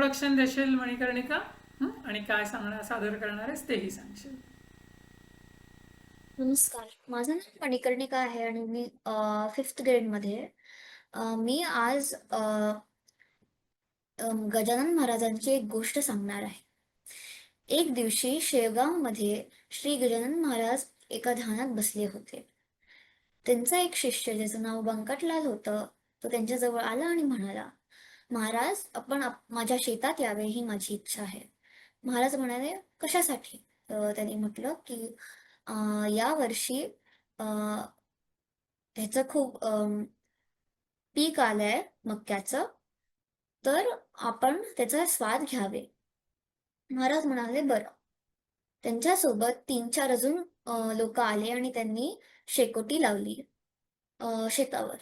Introduction देशील मणिकर्णिका? आणि काय सादर करणार आहेस तेही सांगशील. नमस्कार. माझं नाव मणिकर्णिका आहे आणि मी 5th ग्रेडमध्ये आहे. मी आज गजानन महाराजांची एक गोष्ट सांगणार आहे. एक दिवशी शेवगावमध्ये श्री गजानन महाराज एका ध्यानात बसले होते. त्यांचा एक शिष्य ज्याचं नाव बंकटलाल होतं, तो त्यांच्याजवळ आला आणि म्हणाला, "महाराज, आपण माझ्या शेतात यावे ही माझी इच्छा आहे." महाराज म्हणाले, "कशासाठी?" तर त्यांनी म्हटलं, की यावर्षी अ, ह्याचं खूप पीक आलंय मक्याचं, तर आपण त्याचा स्वाद घ्यावे. महाराज म्हणाले, "बरं." त्यांच्यासोबत 3-4 अजून लोकं आले आणि त्यांनी शेकोटी लावली शेतावर.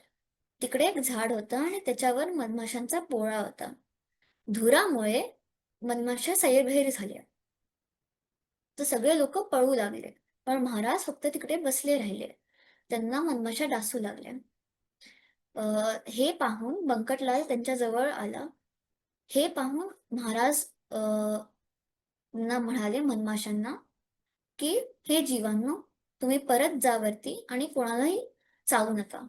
तिकडे एक झाड होतं आणि त्याच्यावर मधमाशांचा पोळा होता. धुरामुळे मधमाशा सैरभैर झाल्या. तर सगळे लोकं पळू लागले. पण महाराज फक्त तिकडे बसले राहिले. त्यांना मधमाशा डासू लागल्या. अ, हे पाहून बंकटलाल त्यांच्याजवळ आला. हे पाहून महाराज ना म्हणाले मधमाशांना, की "हे जीवांनो, तुम्ही परत जा वरती आणि कोणालाही चावू नका."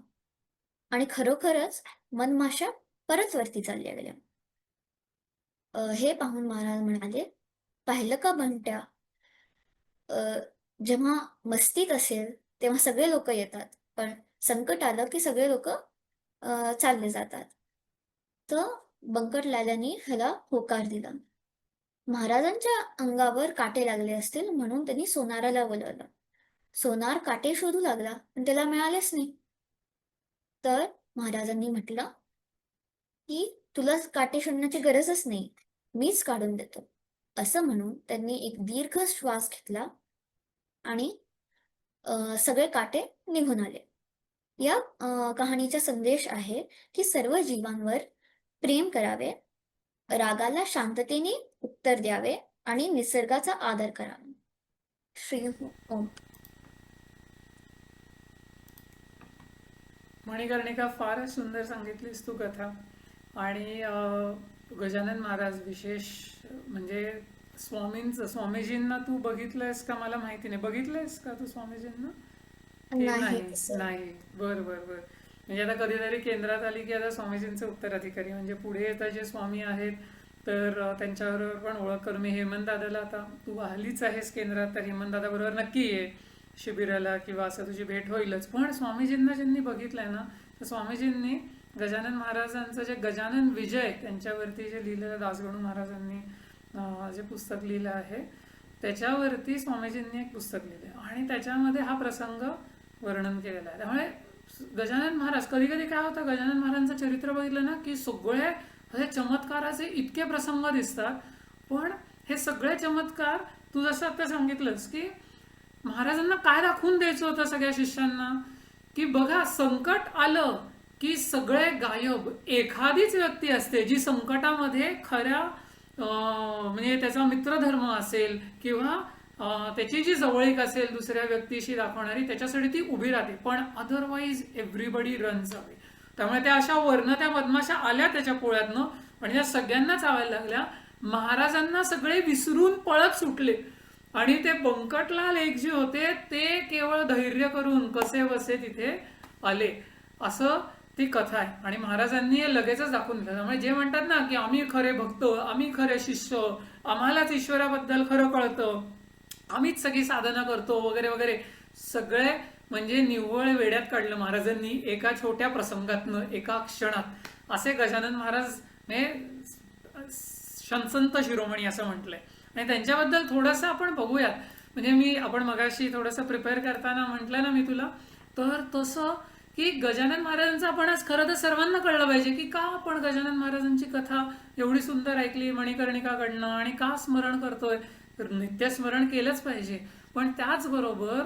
आणि खरोखरच मधमाशा परत वरती चालल्या गेल्या. हे पाहून महाराज म्हणाले, "पाहिलं का बंट्या, अ, जेव्हा मस्तीत असेल, तेव्हा सगळे लोकं येतात, पण संकट आलं की सगळे लोकं चालले जातात." तर बंकटलालांनी ह्याला होकार दिला. महाराजांच्या अंगावर काटे लागले असतील म्हणून त्यांनी सोनाराला बोलावलं. सोनार काटे शोधू लागला, पण त्याला मिळालेच नाही. तर महाराजांनी म्हटलं, की "तुला काटे शोधण्याची गरजच नाही. मीच काढून देतो." असं म्हणून त्यांनी एक दीर्घ श्वास घेतला आणि सगळे काटे निघून आले. या कहाणीचा संदेश आहे, की सर्व जीवांवर प्रेम करावे, रागाला शांततेने उत्तर द्यावे आणि निसर्गाचा आदर करावा. श्री ओम. मणिकर्णिका, फारच सुंदर सांगितलीस तू कथा. आणि गजानन महाराज विशेष म्हणजे स्वामीजींना तू बघितलंयस का मला माहिती नाही. बघितलंयस का तू स्वामीजींना की नाही नाही? तसं. नाही. बर बर बर. म्हणजे आता कधीतरी केंद्रात आली की आता स्वामीजींचे उत्तराधिकारी म्हणजे पुढे आता जे स्वामी आहेत तर त्यांच्याबरोबर पण ओळख करून मी हेमंत दादाला, आता तू आलीच आहेस केंद्रात तर हेमंत दादा बरोबर नक्की ये शिबिराला किंवा असं तुझी भेट होईलच. पण स्वामीजींना ज्यांनी बघितलंय ना, तर स्वामीजींनी गजानन महाराजांचं जे गजानन विजय त्यांच्यावरती जे लिहिलेलं दासगणू महाराजांनी जे पुस्तक लिहिलं आहे त्याच्यावरती स्वामीजींनी एक पुस्तक लिहिलं आणि त्याच्यामध्ये हा प्रसंग वर्णन केलेलं आहे. त्यामुळे गजानन महाराज, कधी कधी काय होतं, गजानन महाराजांचं चरित्र बघितलं ना की सगळे हे चमत्काराचे इतके प्रसंग दिसतात. पण हे सगळे चमत्कार तू जसं आता सांगितलंस की महाराजांना काय दाखवून द्यायचं होतं सगळ्या शिष्यांना, की बघा संकट आलं की सगळे गायब. एखादीच व्यक्ती असते जी संकटामध्ये खऱ्या म्हणजे त्याचा मित्रधर्म असेल किंवा त्याची जी जवळीक असेल दुसऱ्या व्यक्तीशी दाखवणारी, त्याच्यासाठी ती उभी राहते. पण अदरवाईज एव्हरीबडी रन्स अवे. त्यामुळे त्या अशा वर्ण त्या बदमाशा आल्या त्याच्या पोळ्यातनं आणि त्या सगळ्यांना चावायला लागल्या. महाराजांना सगळे विसरून पळत सुटले आणि ते बंकटलाल एक जे होते ते केवळ धैर्य करून कसे बसे तिथे आले. असं ती कथा आहे आणि महाराजांनी हे लगेचच दाखवून दिलं. त्यामुळे जे म्हणतात ना की आम्ही खरे भक्त, आम्ही खरे शिष्य, आम्हालाच ईश्वराबद्दल खरं कळतं, आम्हीच सगळी साधना करतो वगैरे वगैरे, सगळे म्हणजे निव्वळ वेड्यात काढलं महाराजांनी एका छोट्या प्रसंगातनं, एका क्षणात. असे गजानन महाराज म्हणजे संत शिरोमणी असं म्हटलंय. आणि त्यांच्याबद्दल थोडंसं आपण बघूयात. म्हणजे आपण मगाशी थोडंसं प्रिपेअर करताना म्हटलं ना मी तुला, तर तसं की गजानन महाराजांचं आपण आज खरं तर सर्वांना कळलं पाहिजे की का आपण गजानन महाराजांची कथा एवढी सुंदर ऐकली मणिकर्णिकाकडनं आणि का स्मरण करतोय. तर नित्य स्मरण केलंच पाहिजे. पण त्याचबरोबर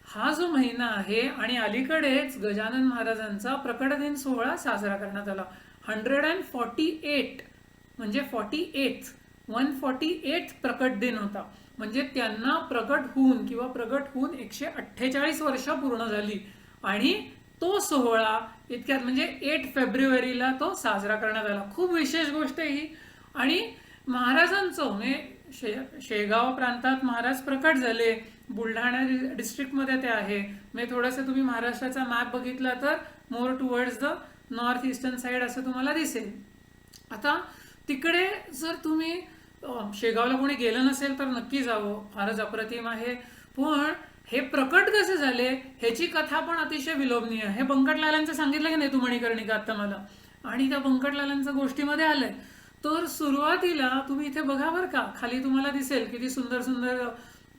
हा जो महिना आहे आणि अलीकडेच गजानन महाराजांचा प्रकट दिन सोहळा साजरा करण्यात आला. 148 म्हणजे 148 प्रकट दिन होता. म्हणजे त्यांना प्रकट होऊन 148 वर्ष पूर्ण झाली आणि तो सोहळा इतक्यात म्हणजे 8 फेब्रुवारीला तो साजरा करण्यात आला. खूप विशेष गोष्ट आहे ही. आणि महाराजांचं शेगाव प्रांतात महाराज प्रकट झाले, बुलढाणा डिस्ट्रिक्टमध्ये ते आहे. म्हणजे थोडंसं तुम्ही महाराष्ट्राचा मॅप बघितला तर more towards the north eastern side असं तुम्हाला दिसेल. आता तिकडे जर तुम्ही शेगावला कोणी गेलं नसेल तर नक्की जावं, फारच अप्रतिम आहे. पण हे प्रकट कसे झाले ह्याची कथा पण अतिशय विलोभनीय आहे. हे बंकटलालांचं सांगितलं की नाही तू मणिकर्णिका आता मला, आणि त्या बंकटलालांच्या गोष्टीमध्ये आलंय. तर सुरुवातीला तुम्ही इथे बघा बरं का, खाली तुम्हाला दिसेल किती सुंदर सुंदर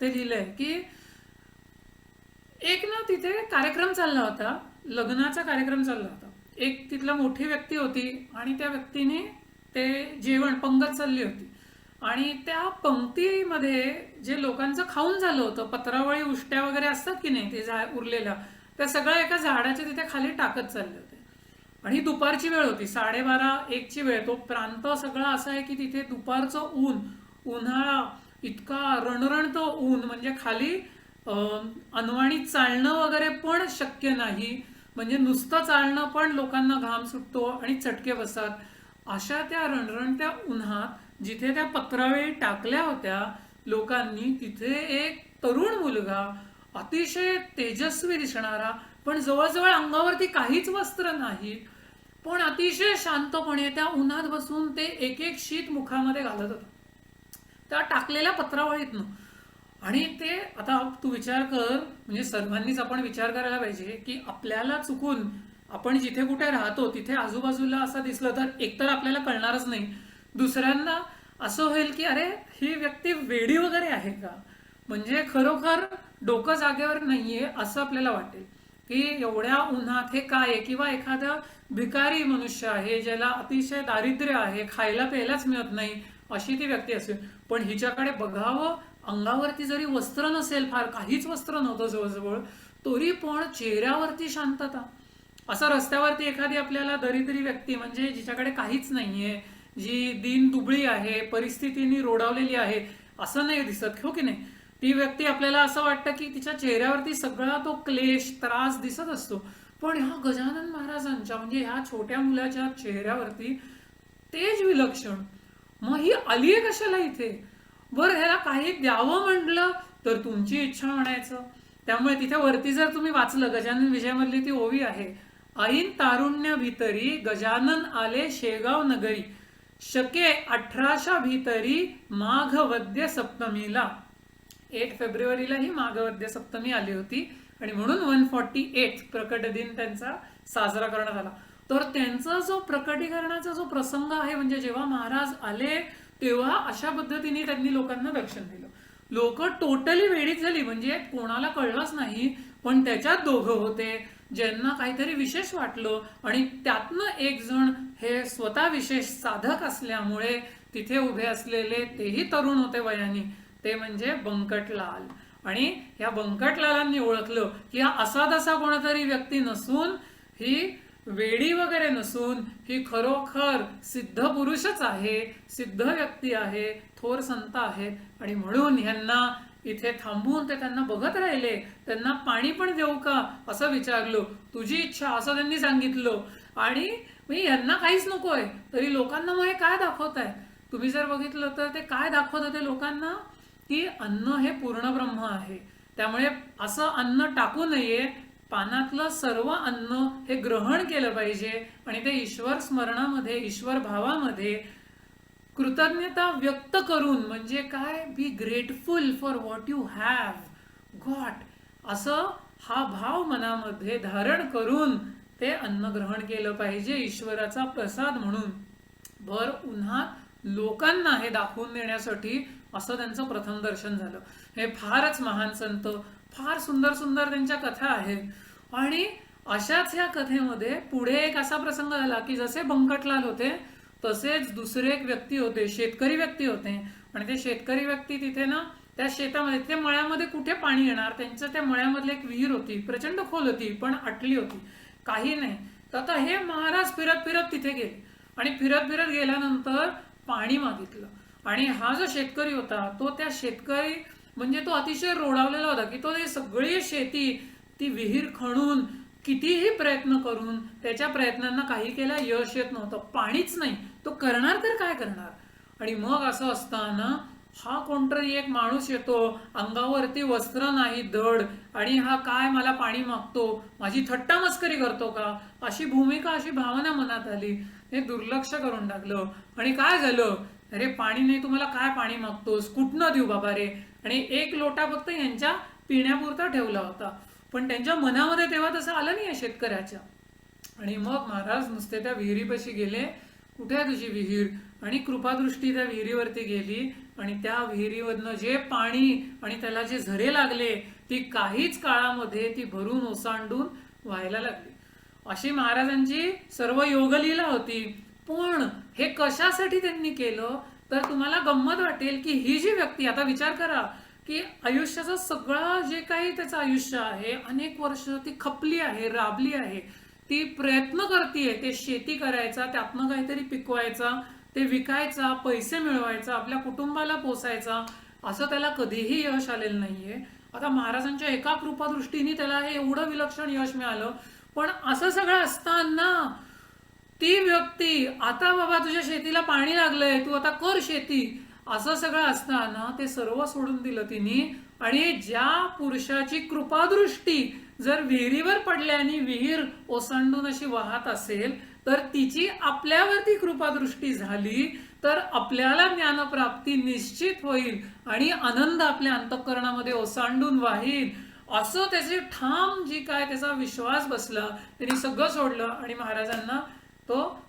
ते लिहिलंय की एक ना तिथे कार्यक्रम चालला होता, लग्नाचा कार्यक्रम चालला होता. एक तिथला मोठी व्यक्ती होती आणि त्या व्यक्तीने ते जेवण पंगत चालली होती आणि त्या पंक्तीमध्ये जे लोकांचं खाऊन झालं होतं, पत्रावळी उष्ट्या वगैरे असतात की नाही ते उरलेल्या, त्या सगळ्या एका झाडाच्या तिथे खाली टाकत चालले होते. आणि दुपारची वेळ होती, 12:30-1ची वेळ. तो प्रांत सगळा असा आहे की तिथे दुपारचं ऊन, उन्हाळा, इतका रणरणतं ऊन, म्हणजे खाली अनवाणी चालणं वगैरे पण शक्य नाही. म्हणजे नुसतं चालणं पण लोकांना घाम सुटतो आणि चटके बसतात. अशा त्या रणरणत्या उन्हात जिथे त्या पत्रावळी टाकल्या होत्या लोकांनी, तिथे एक तरुण मुलगा अतिशय तेजस्वी दिसणारा, पण जवळजवळ अंगावरती काहीच वस्त्र नाही, पण अतिशय शांतपणे त्या उन्हात बसून ते एक एक शीत मुखामध्ये घालत होता त्या टाकलेल्या पत्रावळीतनं. आणि ते आता तू विचार कर, म्हणजे सर्वांनीच आपण विचार करायला पाहिजे की आपल्याला चुकून आपण जिथे कुठे राहतो तिथे आजूबाजूला असं दिसलं तर एकतर आपल्याला कळणारच नाही, दुसऱ्यांदा असं होईल की अरे ही व्यक्ती वेडी वगैरे आहे का, म्हणजे खरोखर डोकं जागेवर नाहीये असं आपल्याला वाटेल की एवढ्या उन्हात हे काय आहे. किंवा एखादा भिकारी मनुष्य आहे ज्याला अतिशय दारिद्र्य आहे, खायला प्यायलाच मिळत नाही, अशी ती व्यक्ती असेल. पण हिच्याकडे बघावं, अंगावरती जरी वस्त्र नसेल, फार काहीच वस्त्र नव्हतं जवळजवळ, तरी पण चेहऱ्यावरती शांतता. असं रस्त्यावरती एखादी आपल्याला दरिद्री व्यक्ती, म्हणजे जिच्याकडे काहीच नाहीये, जी दीन दुबळी आहे, परिस्थितीने रोडावलेली आहे, असं नाही दिसत, हो की नाही. ती व्यक्ती आपल्याला असं वाटतं की तिच्या चेहऱ्यावरती सगळा तो क्लेश, त्रास दिसत असतो. पण ह्या गजानन महाराजांच्या, म्हणजे ह्या छोट्या मुलाच्या चेहऱ्यावरती तेज विलक्षण. मग ही आलीये कशाला इथे, बरं ह्याला काही द्यावं म्हटलं तर तुमची इच्छा म्हणायचं. त्यामुळे तिथे वरती जर तुम्ही वाचलं, गजानन विजयमधली ती ओवी आहे, ऐन तारुण्य भीतरी गजानन आले शेगाव नगरी, शके 18 भीतरी माघवद्य सप्तमीला. 8 फेब्रुवारीला ही माघवद्य सप्तमी आली होती आणि म्हणून 148 प्रकट दिन त्यांचा साजरा करण्यात आला. तर त्यांचा जो प्रकटीकरणाचा जो प्रसंग आहे, म्हणजे जेव्हा महाराज आले तेव्हा अशा पद्धतीने त्यांनी लोकांना दर्शन दिलं. लोक टोटली वेडीच झाली, म्हणजे कोणाला कळलंच नाही. पण त्याच्यात दोघं होते ज्यांना काहीतरी विशेष वाटलं आणि त्यातनं एक जण हे स्वतः विशेष साधक असल्यामुळे तिथे उभे असलेले तेही तरुण होते वयाने, ते म्हणजे बंकटलाल. आणि या बंकटलालांनी ओळखलं की हा असा तसा कोणतरी व्यक्ती नसून, ही वेडी वगैरे नसून, ही खरोखर सिद्ध पुरुषच आहे, सिद्ध व्यक्ती आहे, थोर संत आहेत. आणि म्हणून ह्यांना इथे थांबून ते त्यांना बघत राहिले. त्यांना पाणी पण देऊ का असं विचारलं, तुझी इच्छा असं त्यांनी सांगितलं. आणि ह्यांना काहीच नकोय तरी लोकांना मग हे काय दाखवताय. तुम्ही जर बघितलं तर ते काय दाखवत होते लोकांना, की अन्न हे पूर्ण ब्रह्म आहे, त्यामुळे असं अन्न टाकू नये, पानातलं सर्व अन्न हे ग्रहण केलं पाहिजे आणि ते ईश्वर स्मरणामध्ये, ईश्वर भावामध्ये कृतज्ञता व्यक्त करून, म्हणजे काय, be grateful for what you have got, असं हा भाव मनामध्ये धारण करून ते अन्न ग्रहण केलं पाहिजे ईश्वराचा प्रसाद म्हणून. भर उन्हात लोकांना हे दाखवून देण्यासाठी असं त्यांचं प्रथम दर्शन झालं. हे फारच महान संत, फार सुंदर सुंदर त्यांच्या कथा आहेत. आणि अशाच ह्या कथेमध्ये पुढे एक असा प्रसंग झाला की जसे बंकटलाल होते तसेच दुसरे एक व्यक्ती होते, शेतकरी व्यक्ती होते. आणि ते शेतकरी व्यक्ती तिथे ना त्या शेतामध्ये, त्या मळ्यामध्ये कुठे पाणी येणार, त्यांच्या त्या मळ्यामधली एक विहीर होती, प्रचंड खोल होती पण आटली होती, काही नाही. तर आता हे महाराज फिरत फिरत तिथे गेले आणि फिरत फिरत गेल्यानंतर पाणी मागितलं. आणि हा जो शेतकरी होता तो त्या शेतकरी, म्हणजे तो अतिशय रोडावलेला होता की तो सगळी शेती, ती विहीर खणून कितीही प्रयत्न करून त्याच्या प्रयत्नांना काही केला यश येत नव्हतं, पाणीच नाही. तो करणार तर काय करणार. आणि मग असं असताना हा कोणतरी एक माणूस येतो, अंगावरती वस्त्र नाही धड, आणि हा काय मला पाणी मागतो, माझी थट्टा मस्करी करतो का, अशी भूमिका, अशी भावना मनात आली. हे दुर्लक्ष करून टाकलं. आणि काय झालं, अरे पाणी नाही, तुम्हाला काय पाणी मागतोस, कुठनं देऊ बाबा रे. आणि एक लोटा फक्त यांच्या पिण्यापुरता ठेवला होता. पण त्यांच्या मनामध्ये तेव्हा तसं आलं नाही शेतकऱ्याच्या. आणि मग महाराज नुसते त्या विहिरीपाशी गेले, कुठे आहे तुझी विहीर, आणि कृपादृष्टी त्या विहिरीवरती गेली, आणि त्या विहिरीवरनं जे पाणी आणि त्याला जे झरे लागले, ती काहीच काळामध्ये ती भरून ओसांडून व्हायला लागली. अशी महाराजांची सर्व योगलीला होती. पण हे कशासाठी त्यांनी केलं, तर तुम्हाला गंमत वाटेल की ही जी व्यक्ती, आता विचार करा की आयुष्याचं सगळं जे काही त्याचं आयुष्य आहे, अनेक वर्ष ती खपली आहे, राबली आहे, ती प्रयत्न करतीये ते शेती करायचा, त्यातनं काहीतरी पिकवायचा, ते विकायचा, पैसे मिळवायचा, आपल्या कुटुंबाला पोसायचा, असं त्याला कधीही यश आलेलं नाहीये. आता महाराजांच्या एका कृपादृष्टीने त्याला हे एवढं विलक्षण यश मिळालं. पण असं सगळं असताना ती व्यक्ती, आता बाबा तुझ्या शेतीला पाणी लागलंय, तू आता कर शेती, असं सगळं असताना ते सर्व सोडून दिलं तिने. आणि ज्या पुरुषाची कृपादृष्टी जर विहिरीवर पडल्याने विहीर ओसंडून अशी वाहत असेल, तर तिची आपल्यावरती कृपादृष्टी झाली तर आपल्याला ज्ञानप्राप्ती निश्चित होईल आणि आनंद आपल्या अंतःकरणामध्ये ओसांडून वाहील, असं त्याचे ठाम जी काय त्याचा विश्वास बसला. त्यांनी सगळं सोडलं आणि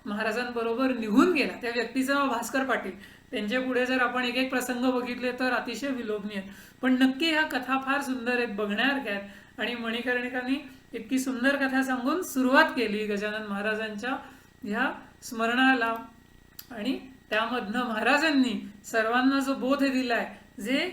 महाराजांबरोबर निघून गेला. त्या व्यक्तीचं नाव भास्कर पाटील. त्यांच्या पुढे जर आपण एक एक प्रसंग बघितले तर अतिशय विलोभनीय आहेत. पण नक्की ह्या कथा फार सुंदर आहेत, बघण्यासारख्या आहेत. आणि मणिकर्णिकांनी इतकी सुंदर कथा सांगून सुरुवात केली गजानन महाराजांच्या ह्या स्मरणाला. आणि त्यामधनं महाराजांनी सर्वांना जो बोध दिलाय, जे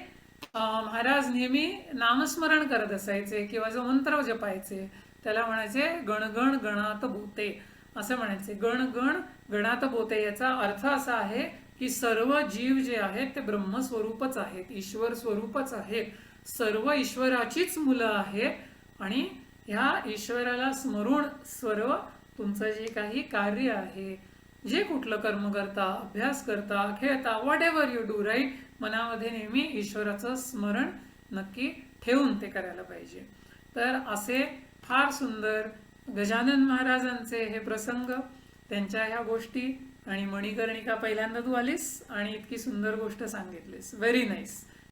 महाराज नेहमी नामस्मरण करत असायचे किंवा जो मंत्र जपायचे, त्याला म्हणायचे गणगण गणात बोते, असं म्हणायचे. गण गण गणात बोते याचा अर्थ असा आहे की सर्व जीव जे आहेत ते ब्रह्मस्वरूपच आहेत, ईश्वर स्वरूपच आहेत, सर्व ईश्वराचीच मुलं आहेत. आणि ह्या ईश्वराला स्मरून सर्व तुमचं जे काही कार्य आहे, जे कुठलं कर्म करता, अभ्यास करता, खेळता, whatever you do, right, मनामध्ये नेहमी ईश्वराचं स्मरण नक्की ठेवून ते करायला पाहिजे. तर असे फार सुंदर गजानन महाराजांचे हे प्रसंग, त्यांच्या ह्या गोष्टी. आणि मणिकर्णिका पहिल्यांदा तू आलीस आणि इतकी सुंदर गोष्ट सांगितलीस, व्हेरी नाईस.